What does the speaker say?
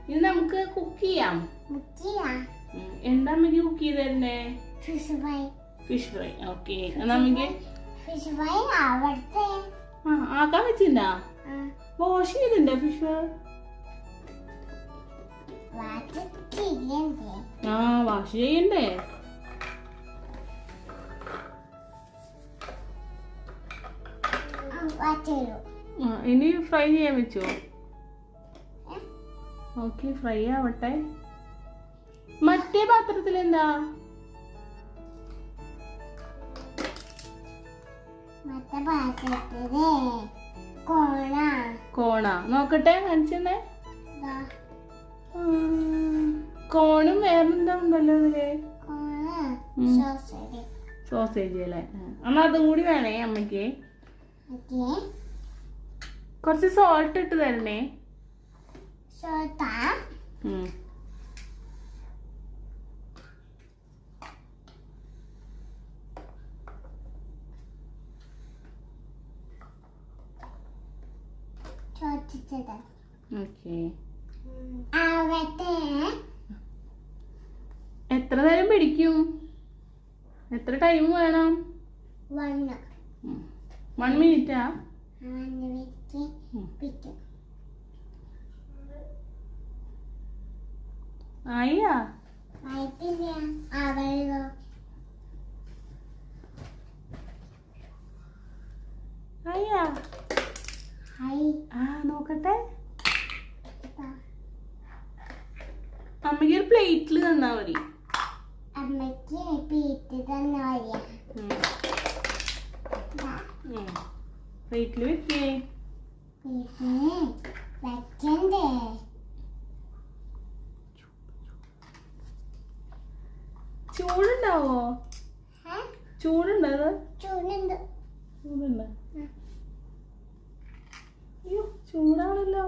ഇത് നമുക്ക് കുക്ക് ചെയ്യാം. എന്താ അമ്മക്ക് കുക്ക് ചെയ്ത് തരുന്നേ? Fish fry. ഓക്കെ, നമുക്ക് ആക്കാൻ വെച്ചിണ്ടാ? വാഷ് ചെയ്തിട്ടുണ്ടോ ഫിഷ്? വാഷ് ചെയ്യണ്ടേ? ഇനി ഫ്രൈ ചെയ്യാൻ വെച്ചോ? ഓക്കെ, ഫ്രൈ ആവട്ടെ. മറ്റേ പാത്രത്തിൽ എന്താ? കോണ നോക്കട്ടെ, കാണിച്ചെന്നേ. കോണും വേറെന്താ ഉണ്ടല്ലോ ഇതില്? സോസേജ് അല്ലേ? എന്നാ അതും കൂടി വേണേ അമ്മയ്ക്ക്. കുറച്ച് സോൾട്ട് ഇട്ട് തരണേ. എത്ര നേരം പിടിക്കും? എത്ര ടൈം വേണം? 1 മിനിറ്റാ? ആയിയാ? ആയിയാ? നോക്കട്ടെ. അമ്മയ്ക്ക് ഒരു പ്ലേറ്റിൽ തന്നാ മതി. പ്ലേറ്റിൽ വെക്കേ. ചൂടുണ്ടാവോ? ചൂടുണ്ടോ? ചൂടുണ്ട്. അയ്യോ, ചൂടാണല്ലോ.